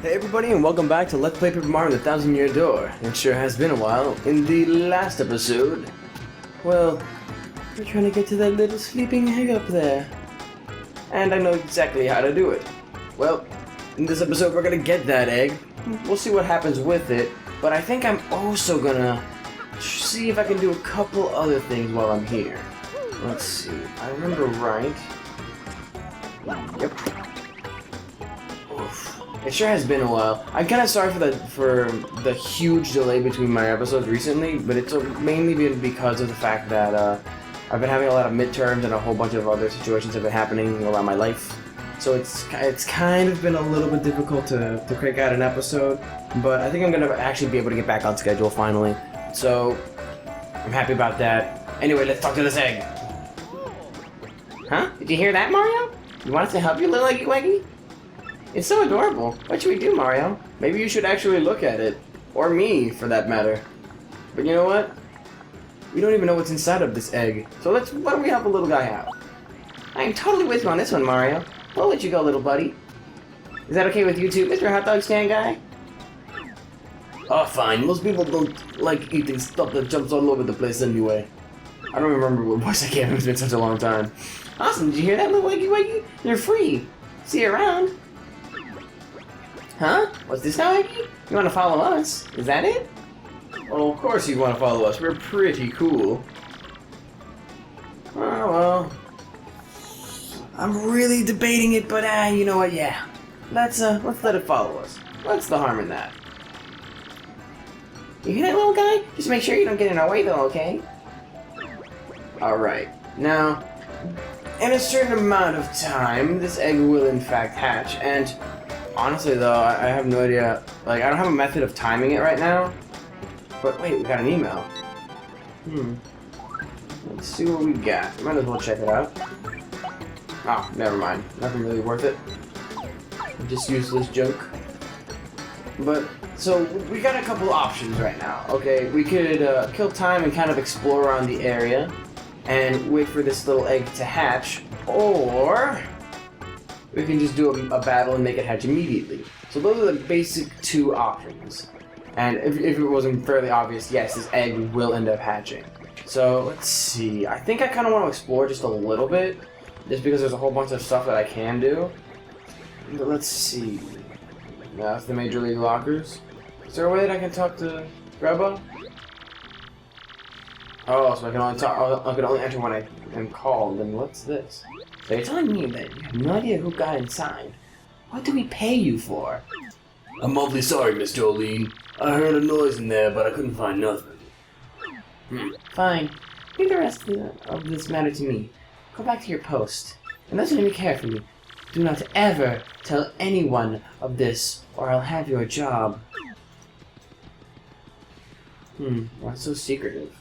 Hey everybody, and welcome back to Let's Play Paper Mario and the 1000-Year Door. It sure has been a while. In the last episode, well, we're trying to get to that little sleeping egg up there. And I know exactly how to do it. Well, in this episode we're gonna get that egg. We'll see what happens with it, but I think I'm also gonna see if I can do a couple other things while I'm here. Let's see, I remember right. Yep. Oof. It sure has been a while. I'm kind of sorry for the huge delay between my episodes recently, but it's mainly been because of the fact that I've been having a lot of midterms and a whole bunch of other situations have been happening around my life. So it's kind of been a little bit difficult to crank out an episode, but I think I'm gonna actually be able to get back on schedule finally. So I'm happy about that. Anyway, let's talk to this egg. Huh? Did you hear that, Mario? You want us to help you, little eggy weggy? It's so adorable. What should we do, Mario? Maybe you should actually look at it. Or me, for that matter. But you know what? We don't even know what's inside of this egg. So why don't we help a little guy out? I am totally with you on this one, Mario. We'll let you go, little buddy. Is that okay with you too, Mr. Hot Dog Stand Guy? Oh, fine. Most people don't like eating stuff that jumps all over the place anyway. I don't remember what voice I gave him. It's been such a long time. Awesome. Did you hear that, little weggy weggy? You're free. See you around. Huh? What's this now, Eggy? You want to follow us? Is that it? Well, of course you want to follow us. We're pretty cool. Oh, well. I'm really debating it, but you know what? Yeah. Let's let it follow us. What's the harm in that? You hear that, little guy? Just make sure you don't get in our way, though, okay? Alright. Now, in a certain amount of time, this egg will in fact hatch, and honestly though, I have no idea, like, I don't have a method of timing it right now. But wait, we got an email. Let's see what we got. Might as well check it out. Oh, never mind. Nothing really worth it. Just useless junk. But, so, we got a couple options right now. Okay, we could kill time and kind of explore around the area and wait for this little egg to hatch, or we can just do a battle and make it hatch immediately. So those are the basic two options. And if it wasn't fairly obvious, yes, this egg will end up hatching. So let's see. I think I kind of want to explore just a little bit, just because there's a whole bunch of stuff that I can do. But let's see. That's the Major League lockers. Is there a way that I can talk to Grubba? Oh, so I can only talk. I can only enter when I am called. Then what's this? So you're telling me that you have no idea who got inside? What do we pay you for? I'm awfully sorry, Miss Jolene. I heard a noise in there, but I couldn't find nothing. Fine. Leave the rest of this matter to me. Go back to your post. And listen to me carefully. Do not ever tell anyone of this, or I'll have your job. Why so secretive?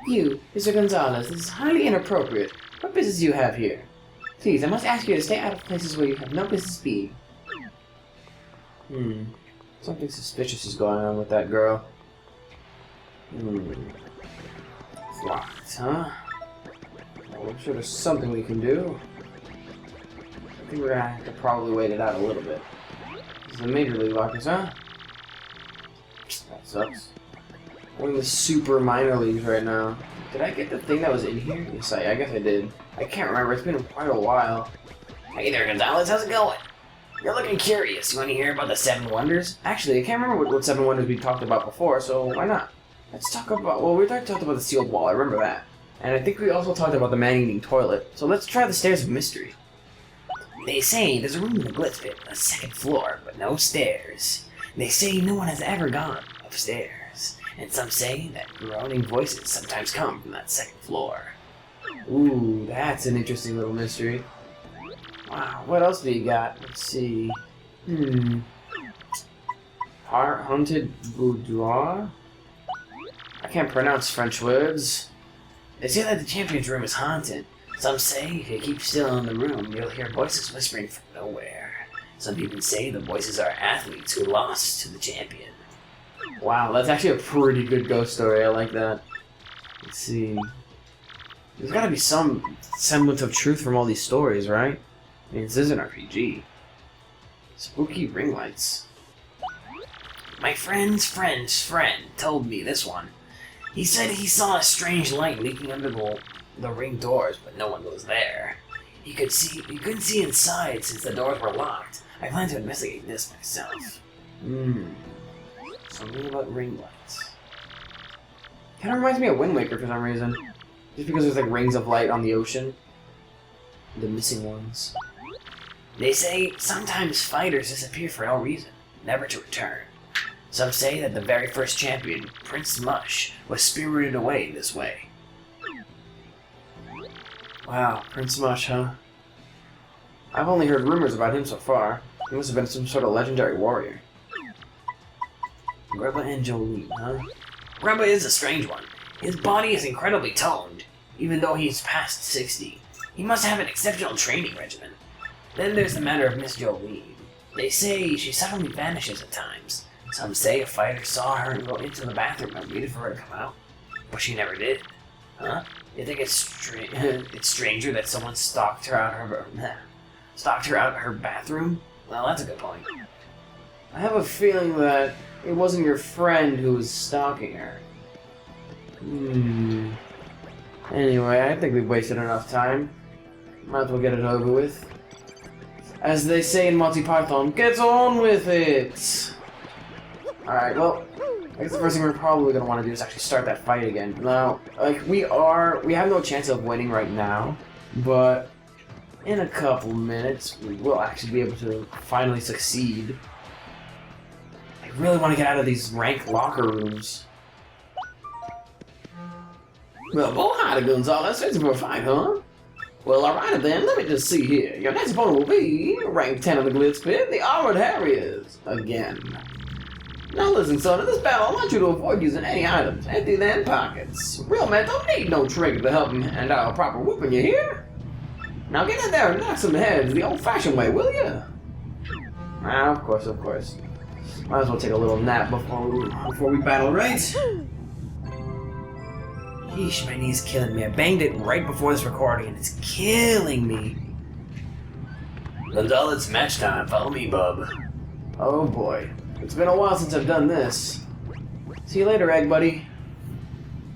You, Mr. Gonzalez, this is highly inappropriate. What business do you have here? Please, I must ask you to stay out of places where you have no business being. Something suspicious is going on with that girl. It's locked, huh? Well, I'm sure there's something we can do. I think we're gonna have to probably wait it out a little bit. This is the Major League lockers, huh? That sucks. We're in the super minor leagues right now. Did I get the thing that was in here? Yes, I guess I did. I can't remember. It's been quite a while. Hey there, Gonzalez. How's it going? You're looking curious. You want to hear about the 7 Wonders? Actually, I can't remember what 7 Wonders we talked about before, so why not? Let's talk about... Well, we talked about the sealed wall. I remember that. And I think we also talked about the man-eating toilet. So let's try the Stairs of Mystery. They say there's a room in the Glitz Pit on the 2nd floor, but no stairs. They say no one has ever gone upstairs. And some say that groaning voices sometimes come from that 2nd floor. Ooh, that's an interesting little mystery. Wow, what else do you got? Let's see. Haunted boudoir? I can't pronounce French words. They say that the champion's room is haunted. Some say if you keep still in the room, you'll hear voices whispering from nowhere. Some even say the voices are athletes who lost to the champion. Wow, that's actually a pretty good ghost story. I like that. Let's see. There's gotta be some semblance of truth from all these stories, right? This is an RPG. Spooky ring lights. My friend's friend's friend told me this one. He said he saw a strange light leaking under the ring doors, but no one was there. He couldn't see inside since the doors were locked. I plan to investigate this myself. Something about ring lights. Kind of reminds me of Wind Waker for some reason. Just because there's like rings of light on the ocean. The missing ones. They say sometimes fighters disappear for no reason, never to return. Some say that the very first champion, Prince Mush, was spirited away this way. Wow, Prince Mush, huh? I've only heard rumors about him so far. He must have been some sort of legendary warrior. Grubba and Jolene, huh? Grubba is a strange one. His body is incredibly toned, even though he's past 60. He must have an exceptional training regimen. Then there's the matter of Miss Jolene. They say she suddenly vanishes at times. Some say a fighter saw her go into the bathroom and waited for her to come out, but she never did. Huh? You think it's stranger that someone stalked her out her bathroom? Well, that's a good point. I have a feeling that it wasn't your friend who was stalking her. Anyway, I think we've wasted enough time. Might as well get it over with. As they say in Monty Python, get on with it! Alright, well, I guess the first thing we're probably going to want to do is actually start that fight again. Now, like, we have no chance of winning right now, but in a couple minutes, we will actually be able to finally succeed. I really want to get out of these rank locker rooms. Well, boy, howdy, Gonzalez. Ready for a fight, huh? Well, alright then, let me just see here. Your next opponent will be rank 10 of the Glitz Pit, the Armored Harriers. Again. Now listen, son, in this battle, I want you to avoid using any items, empty them pockets. Real men don't need no trigger to help them hand out a proper whooping, you hear? Now get in there and knock some heads the old-fashioned way, will you? Ah, of course, of course. Might as well take a little nap before we battle, right? Yeesh, my knee's killing me. I banged it right before this recording and it's killing me. Lundell, it's match time. Follow me, bub. Oh boy. It's been a while since I've done this. See you later, Egg Buddy.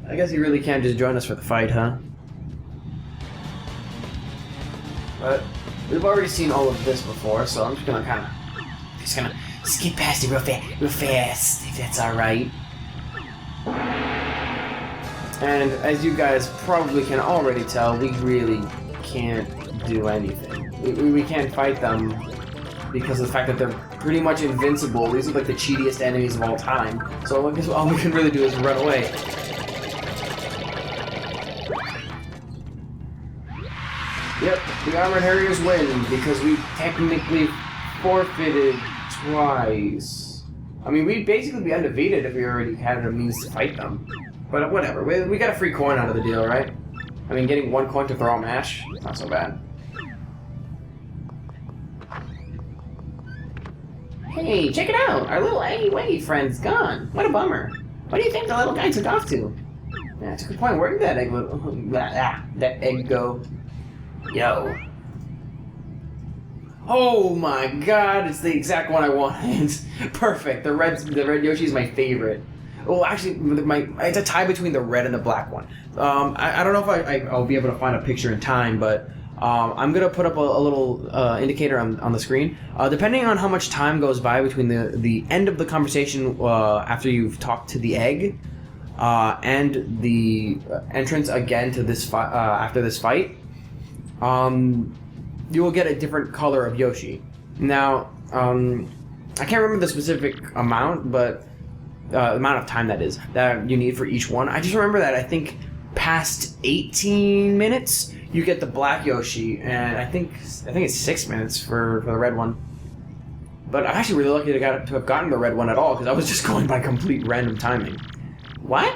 I guess you really can't just join us for the fight, huh? But we've already seen all of this before, so I'm just gonna skip past it real fast, if that's alright. And as you guys probably can already tell, we really can't do anything. We can't fight them because of the fact that they're pretty much invincible. These are like the cheatiest enemies of all time. So I guess all we can really do is run away. Yep, the Armored Harriers win because we technically forfeited twice. I mean, we'd basically be undefeated if we already had a means to fight them. But whatever, we got a free coin out of the deal, right? I mean, getting 1 coin to throw a mash, not so bad. Hey, check it out! Our little Eggy-Weggy friend's gone. What a bummer. What do you think the little guy took off to? Yeah, that's a good point. Where did that egg go? Yo. Oh my god, it's the exact one I wanted. Perfect. The red Yoshi is my favorite. Well, actually, it's a tie between the red and the black one. I don't know if I'll be able to find a picture in time, but I'm going to put up a little indicator on the screen. Depending on how much time goes by between the end of the conversation after you've talked to the egg and the entrance again to this after this fight, you will get a different color of Yoshi. Now, I can't remember the specific amount, but the amount of time that is that you need for each one. I just remember that I think past 18 minutes you get the black Yoshi, and I think it's 6 minutes for the red one. But I'm actually really lucky to have gotten the red one at all, because I was just going by complete random timing. What?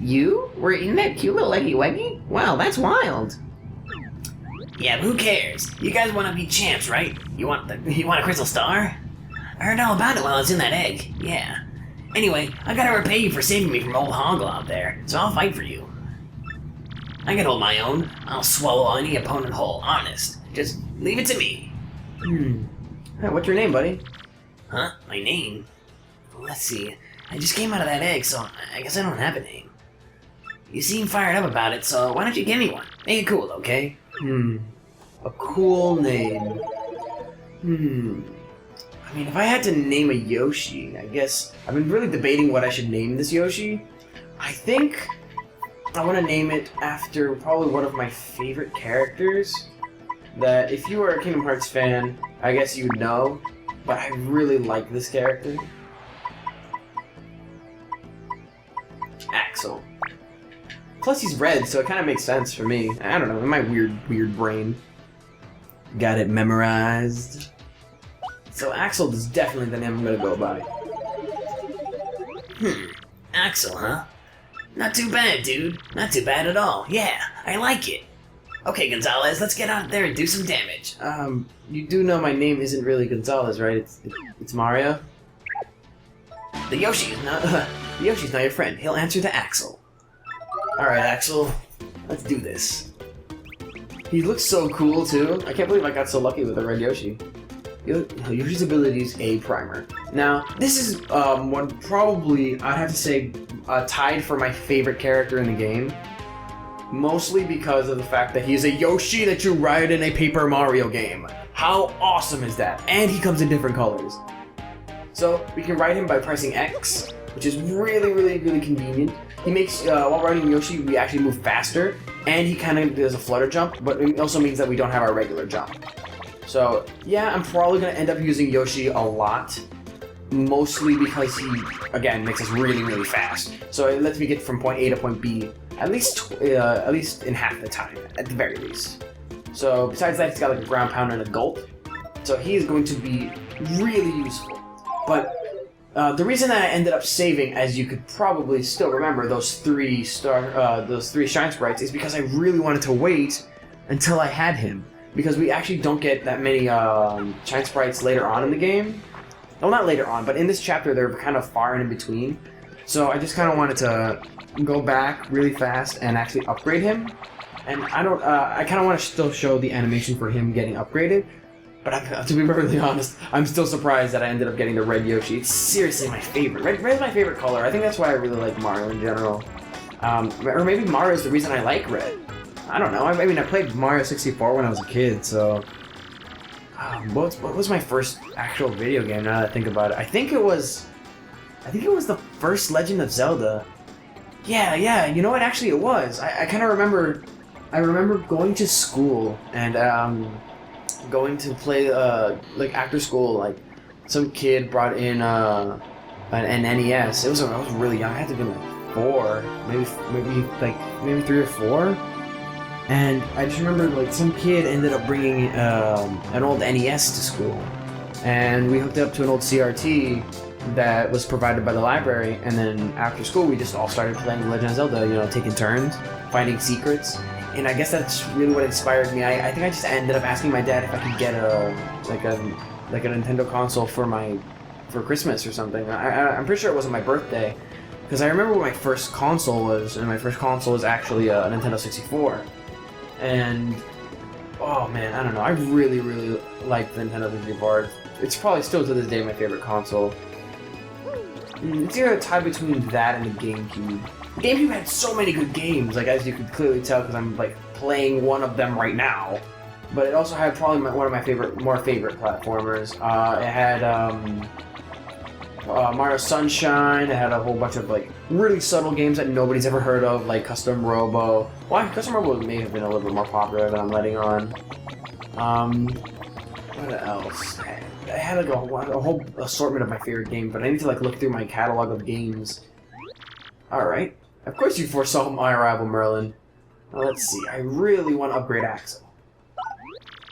You were in that cute little Eggy-Weggy? Wow, that's wild. Yeah, but who cares? You guys want to be champs, right? You want a crystal star? I heard all about it while I was in that egg. Yeah. Anyway, I gotta repay you for saving me from old Hoggle out there, so I'll fight for you. I can hold my own. I'll swallow any opponent whole, honest. Just leave it to me. Hey, what's your name, buddy? Huh? My name? Let's see. I just came out of that egg, so I guess I don't have a name. You seem fired up about it, so why don't you give me one? Make it cool, okay? A cool name. I mean, if I had to name a Yoshi, I guess I've been really debating what I should name this Yoshi. I think I want to name it after probably one of my favorite characters that if you are a Kingdom Hearts fan, I guess you'd know, but I really like this character. Axel. Plus he's red, so it kind of makes sense for me. I don't know, in my weird brain. Got it memorized. So Axel is definitely the name I'm gonna go by. Axel, huh? Not too bad, dude. Not too bad at all. Yeah, I like it. Okay, Gonzalez, let's get out there and do some damage. You do know my name isn't really Gonzalez, right? It's Mario? The Yoshi's not your friend. He'll answer to Axel. Alright, Axel. Let's do this. He looks so cool, too. I can't believe I got so lucky with the red Yoshi. Yoshi's ability is A primer. Now, this is one probably, I'd have to say, tied for my favorite character in the game. Mostly because of the fact that he's a Yoshi that you ride in a Paper Mario game. How awesome is that? And he comes in different colors. So, we can ride him by pressing X, which is really convenient. He makes, while riding Yoshi, we actually move faster, and he kind of does a flutter jump, but it also means that we don't have our regular jump. So, yeah, I'm probably going to end up using Yoshi a lot, mostly because he, again, makes us really fast. So it lets me get from point A to point B at least in half the time, at the very least. So besides that, he's got like a ground pounder and a gulp. So he is going to be really useful. But the reason that I ended up saving, as you could probably still remember, those three shine sprites is because I really wanted to wait until I had him. Because we actually don't get that many shine sprites later on in the game. Well, not later on, but in this chapter they're kind of far and in between. So I just kind of wanted to go back really fast and actually upgrade him. And I kind of want to still show the animation for him getting upgraded. But to be perfectly honest, I'm still surprised that I ended up getting the red Yoshi. It's seriously my favorite. Red's my favorite color. I think that's why I really like Mario in general. Or maybe Mario is the reason I like red. I don't know. I mean, I played Mario 64 when I was a kid, so... what was my first actual video game, now that I think about it? I think it was the first Legend of Zelda. Yeah, you know what? Actually, it was. I kind of remember... I remember going to school and, going to play, like, after school, like, some kid brought in, an NES. I was really young. I had to be, like, 4. Maybe 3 or 4. And I just remember, like, some kid ended up bringing an old NES to school. And we hooked it up to an old CRT that was provided by the library. And then after school, we just all started playing Legend of Zelda, you know, taking turns, finding secrets. And I guess that's really what inspired me. I think I just ended up asking my dad if I could get a Nintendo console for Christmas or something. I'm pretty sure it wasn't my birthday. Because I remember what my first console was, and my first console was actually a Nintendo 64. And, oh man, I don't know, I really like the Nintendo 64. It's probably still to this day my favorite console. It's either a tie between that and the GameCube. The GameCube had so many good games, like as you could clearly tell because I'm like playing one of them right now. But it also had probably one of my more favorite platformers. It had Mario Sunshine. It had a whole bunch of like really subtle games that nobody's ever heard of, like Custom Robo. Well, Custom Robo may have been a little bit more popular than I'm letting on. What else? I had like a whole assortment of my favorite games, but I need to like look through my catalog of games. Alright. Of course you foresaw my arrival, Merlin. Now let's see. I really want to upgrade Axel.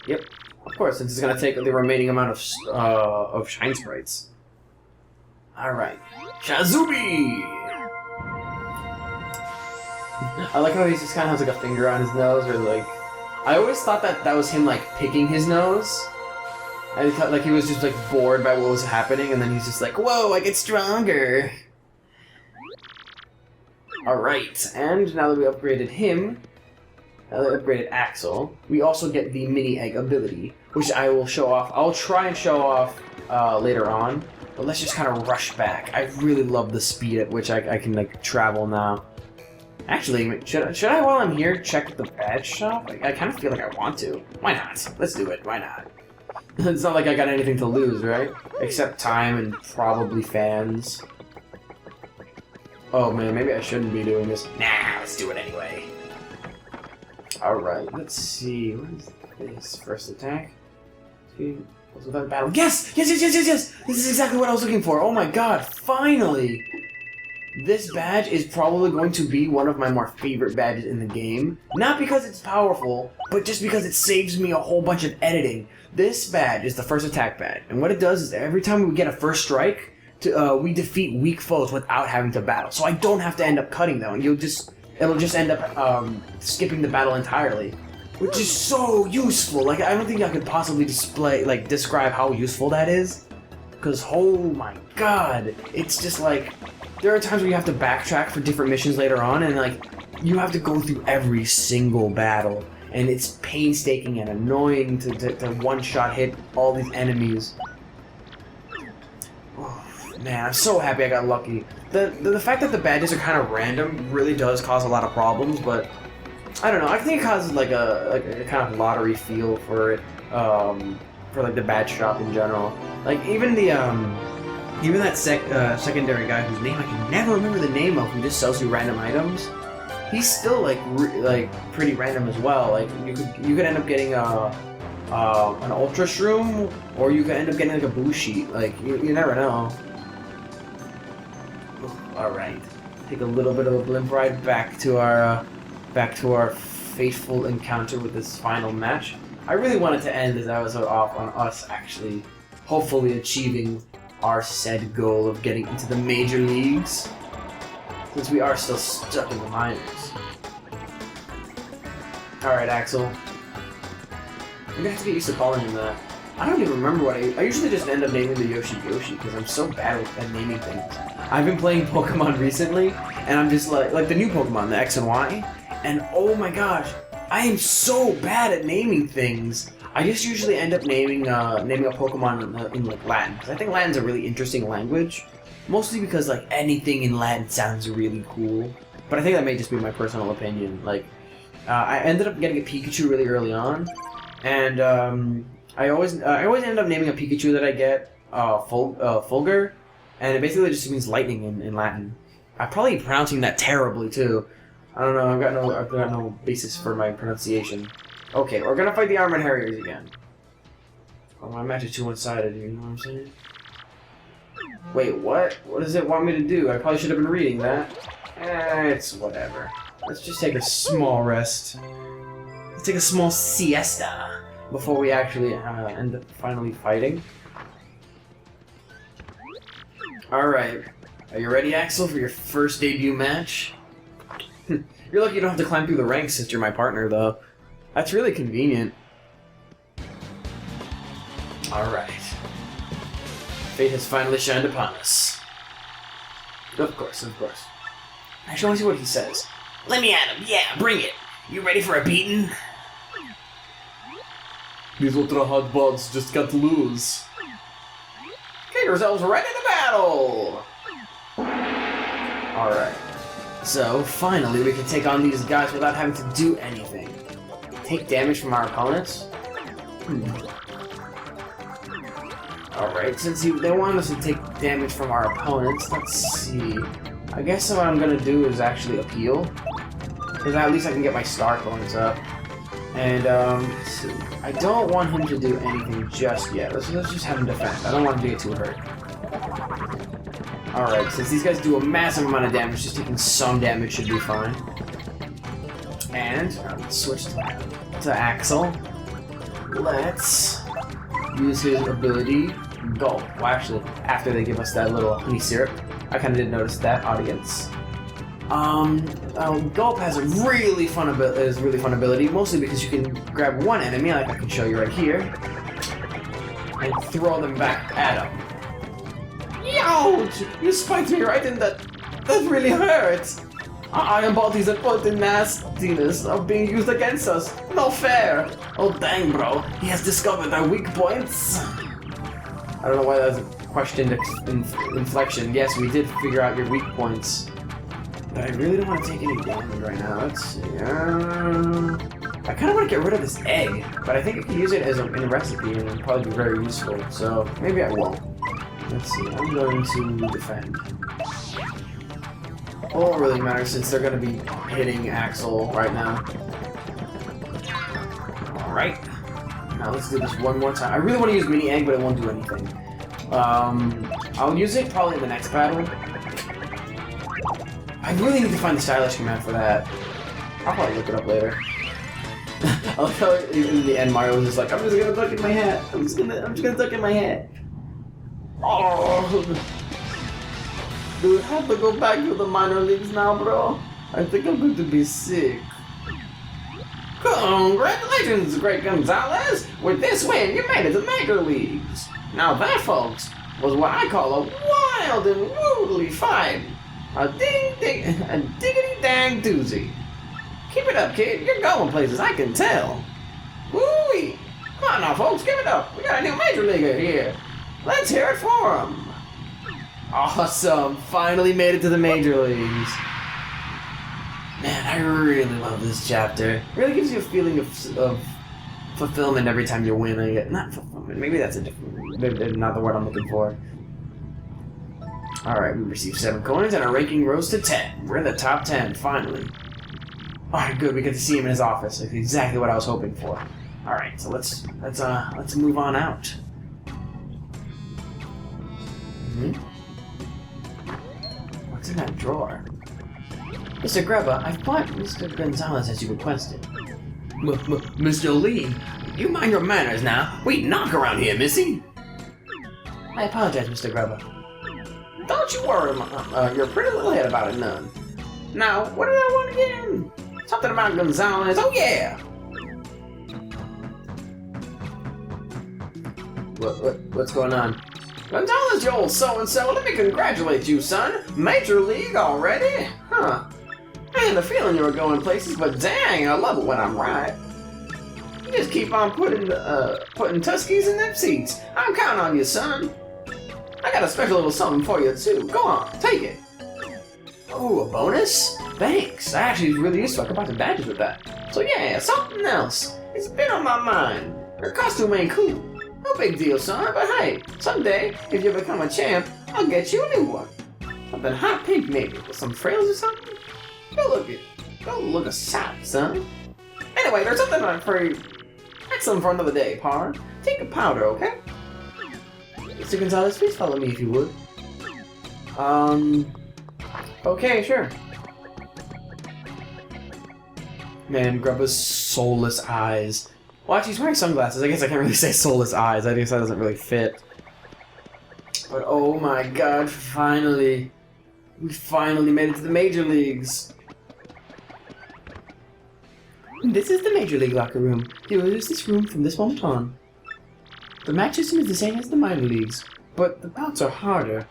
Yep. Of course, since it's going to take the remaining amount of shine sprites. Alright. Shazubi! I like how he just kind of has like a finger on his nose, or like... I always thought that was him like picking his nose. I thought like he was just like bored by what was happening, and then he's just like, whoa, I get stronger! Alright, and now that we upgraded him, upgraded Axel. We also get the mini egg ability, which I will show off. I'll try and show off later on, but let's just kind of rush back. I really love the speed at which I can like travel now. Actually, should I, while I'm here, check the badge shop? I kind of feel like I want to. Why not? Let's do it. Why not? It's not like I got anything to lose, right? Except time and probably fans. Oh man, maybe I shouldn't be doing this. Nah, let's do it anyway. Alright, let's see. What is this? First attack? Without battle. Yes! Yes, yes, yes, yes, yes! This is exactly what I was looking for. Oh my god, finally! This badge is probably going to be one of my more favorite badges in the game. Not because it's powerful, but just because it saves me a whole bunch of editing. This badge is the first attack badge, and what it does is every time we get a first strike, we defeat weak foes without having to battle. So I don't have to end up cutting them. It'll just end up skipping the battle entirely, which is so useful. Like I don't think I could possibly describe how useful that is, because oh my god, it's just like there are times where you have to backtrack for different missions later on, and like you have to go through every single battle, and it's painstaking and annoying to one-shot hit all these enemies. Man, I'm so happy I got lucky. The fact that the badges are kind of random really does cause a lot of problems, but I don't know. I think it causes like a kind of lottery feel for it, for like the badge shop in general. Like even that secondary guy whose name I can never remember the name of, who just sells you random items. He's still like pretty random as well. Like you could end up getting an ultra shroom, or you could end up getting like a boo sheet. Like you never know. Alright, take a little bit of a blimp ride back to our fateful encounter with this final match. I really wanted to end this episode off on us actually, hopefully achieving our said goal of getting into the major leagues, since we are still stuck in the minors. Alright, Axel. I'm gonna have to get used to calling him that. I don't even remember what I usually just end up naming the Yoshi Yoshi, because I'm so bad at naming things. I've been playing Pokemon recently, and I'm just like the new Pokemon, the X and Y, and oh my gosh, I am so bad at naming things. I just usually end up naming a Pokemon in like Latin, because I think Latin's a really interesting language, mostly because like anything in Latin sounds really cool. But I think that may just be my personal opinion. Like, I ended up getting a Pikachu really early on, and I always end up naming a Pikachu that I get Fulgur, and it basically just means lightning in Latin. I'm probably pronouncing that terribly too. I don't know. I've got no basis for my pronunciation. Okay, we're gonna fight the Armored Harriers again. Oh, my match is too one-sided. You know what I'm saying? Wait, what? What does it want me to do? I probably should have been reading that. It's whatever. Let's just take a small rest. Let's take a small siesta before we actually end up finally fighting. Alright. Are you ready, Axel, for your first debut match? You're lucky you don't have to climb through the ranks since you're my partner, though. That's really convenient. Alright. Fate has finally shined upon us. Of course, of course. Actually, I want to see what he says. Let me at him. Yeah, bring it. You ready for a beating? These ultra hot bugs just got loose. Get yourselves ready to battle! Alright. So, finally, we can take on these guys without having to do anything. Take damage from our opponents? Alright, since they want us to take damage from our opponents, let's see. I guess what I'm gonna do is actually appeal, because at least I can get my star points up. And, let's see. I don't want him to do anything just yet. Let's just have him defend. I don't want him to get too hurt. Alright, since these guys do a massive amount of damage, just taking some damage should be fine. And, let's switch to Axel. Let's use his ability, Gulp. Well, actually, after they give us that little honey syrup. I kind of did notice that, audience. Gulp has a really fun ability, mostly because you can grab one enemy, like I can show you right here, and throw them back at him. Ouch! You spiked me right in that. That really hurts. Iron bodies have put the nastiness of being used against us. No fair. Oh dang, bro. He has discovered our weak points. I don't know why that's a question inflection. Yes, we did figure out your weak points. But I really don't want to take any damage right now. Let's see. I kind of want to get rid of this egg, but I think I can use it as in a recipe and it'll probably be very useful. So maybe I won't. Let's see. I'm going to defend. It won't really matter since they're going to be hitting Axel right now. Alright. Now let's do this one more time. I really want to use mini egg, but it won't do anything. I'll use it probably in the next battle. I really need to find the stylish command for that. I'll probably look it up later. I'll tell you in the end Mario was just like, I'm just gonna duck in my hat. I'm just gonna duck in my hat. Oh, do we have to go back to the minor leagues now, bro? I think I'm going to be sick. Congratulations, Great Gonzalez! With this win, you made it to the major leagues. Now that, folks, was what I call a wild and rudely fight. A diggity dang doozy. Keep it up, kid. You're going places, I can tell. Woo-wee! Come on now, folks, give it up. We got a new major leaguer here. Let's hear it for him. Awesome! Finally made it to the major leagues. Man, I really love this chapter. It really gives you a feeling of fulfillment every time you win. I get not fulfillment. Maybe that's a different. Not the word I'm looking for. All right, we received 7 coins and our ranking rose to 10. We're in the top 10 finally. All right, good. We get to see him in his office. That's exactly what I was hoping for. All right, so let's move on out. What's in that drawer? Mr. Greba, I've bought Mr. Gonzalez as you requested. Mr. Lee, you mind your manners now. We knock around here, missy. I apologize, Mr. Greba. Don't you worry, you're a pretty little head about it, none. Now, what did I want again? Something about Gonzalez. Oh yeah. What's going on? Gonzalez, you old so-and-so, let me congratulate you, son. Major League already? Huh. I had a feeling you were going places, but dang, I love it when I'm right. You just keep on putting Tuskies in them seats. I'm counting on you, son. I got a special little something for you, too. Go on, take it. Oh, a bonus? Thanks. I actually really used to. I could buy some badges with that. So yeah, something else. It's been on my mind. Your costume ain't cool. No big deal, son, but hey, someday, if you become a champ, I'll get you a new one. Something hot pink, maybe, with some frills or something. Go look a sap, son. Anyway, there's something for you. That's something for another day, Par. Take a powder, okay? Mr. Gonzalez, please follow me if you would. Okay, sure. Man, Grubba's soulless eyes. Well, actually, he's wearing sunglasses. I guess I can't really say soulless eyes. I guess that doesn't really fit. But oh my god, finally. We finally made it to the major leagues. This is the major league locker room. You will use this room from this moment on. The match system is the same as the minor leagues, but the bouts are harder.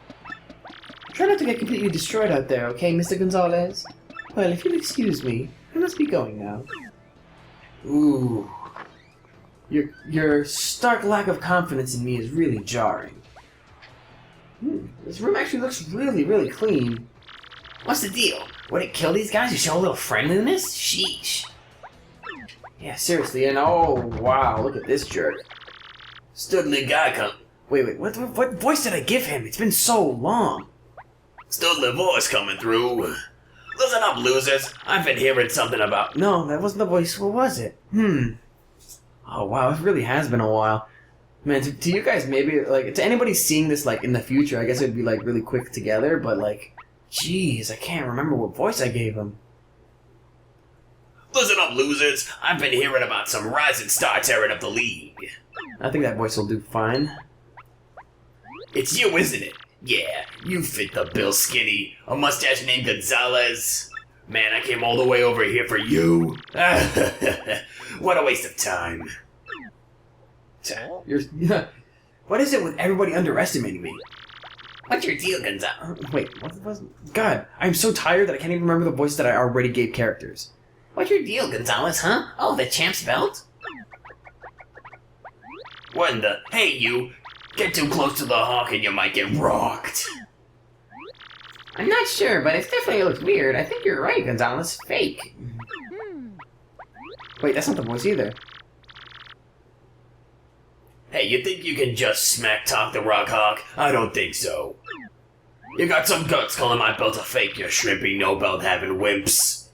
Try not to get completely destroyed out there, okay, Mr. Gonzalez? Well, if you'll excuse me, I must be going now. Ooh. Your stark lack of confidence in me is really jarring. This room actually looks really, really clean. What's the deal? Would it kill these guys to show a little friendliness? Sheesh. Yeah, seriously, and oh, wow, look at this jerk. Studley guy come. Wait, what voice did I give him? It's been so long. Studley voice coming through. Listen up, losers. I've been hearing something about... No, that wasn't the voice. What was it? Oh, wow, it really has been a while. Man, to you guys, maybe, like, to anybody seeing this, like, in the future, I guess it would be, like, really quick together, but, like, jeez, I can't remember what voice I gave him. Listen up, losers. I've been hearing about some rising star tearing up the league. I think that voice will do fine. It's you, isn't it? Yeah, you fit the bill, Skinny. A mustache named Gonzalez. Man, I came all the way over here for you. What a waste of time. What is it with everybody underestimating me? What's your deal, Gonzalo? Wait, what was... God, I'm so tired that I can't even remember the voices that I already gave characters. What's your deal, Gonzalez, huh? Oh, the champ's belt? What in the... Hey, you! Get too close to the hawk and you might get rocked. I'm not sure, but it definitely looks weird. I think you're right, Gonzalez. Fake. Wait, that's not the voice either. Hey, you think you can just smack talk the rock hawk? I don't think so. You got some guts calling my belt a fake, you shrimpy no belt having wimps.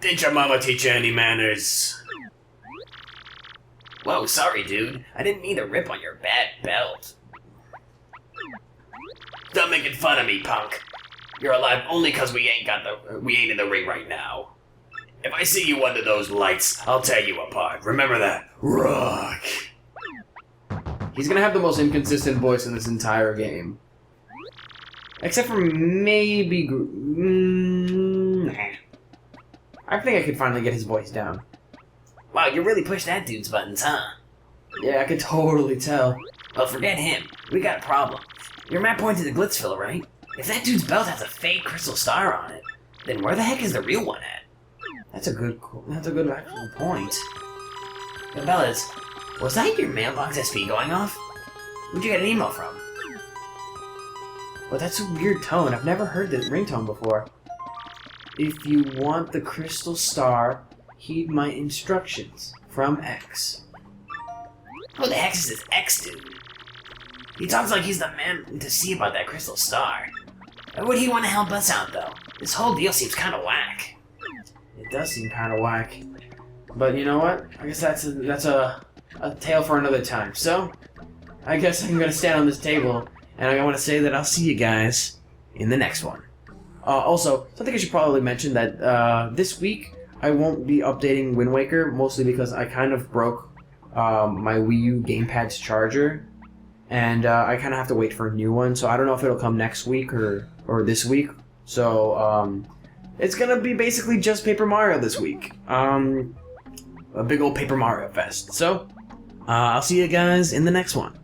Didn't your mama teach you any manners? Whoa, sorry, dude. I didn't mean to rip on your bad belt. Stop making fun of me, punk. You're alive only because we ain't in the ring right now. If I see you under those lights, I'll tear you apart. Remember that. Rock. He's gonna have the most inconsistent voice in this entire game. Except for maybe... nah. I think I could finally get his voice down. Wow, you really pushed that dude's buttons, huh? Yeah, I could totally tell. Well, forget him. We got a problem. Your map pointed to Glitzville, right? If that dude's belt has a fake crystal star on it, then where the heck is the real one at? That's a good actual point. Cabela's, was that your mailbox SP going off? Where'd you get an email from? Well, that's a weird tone. I've never heard that ringtone before. If you want the crystal star, heed my instructions. From X. Who the heck is this X dude? He talks like he's the man to see about that crystal star. Why would he want to help us out, though? This whole deal seems kind of whack. It does seem kind of whack. But you know what? I guess that's a tale for another time. So, I guess I'm going to stand on this table, and I want to say that I'll see you guys in the next one. Also, something I should probably mention that this week I won't be updating Wind Waker, mostly because I kind of broke my Wii U gamepad's charger, and I kind of have to wait for a new one, so I don't know if it'll come next week or this week. So, it's going to be basically just Paper Mario this week. A big old Paper Mario fest. So, I'll see you guys in the next one.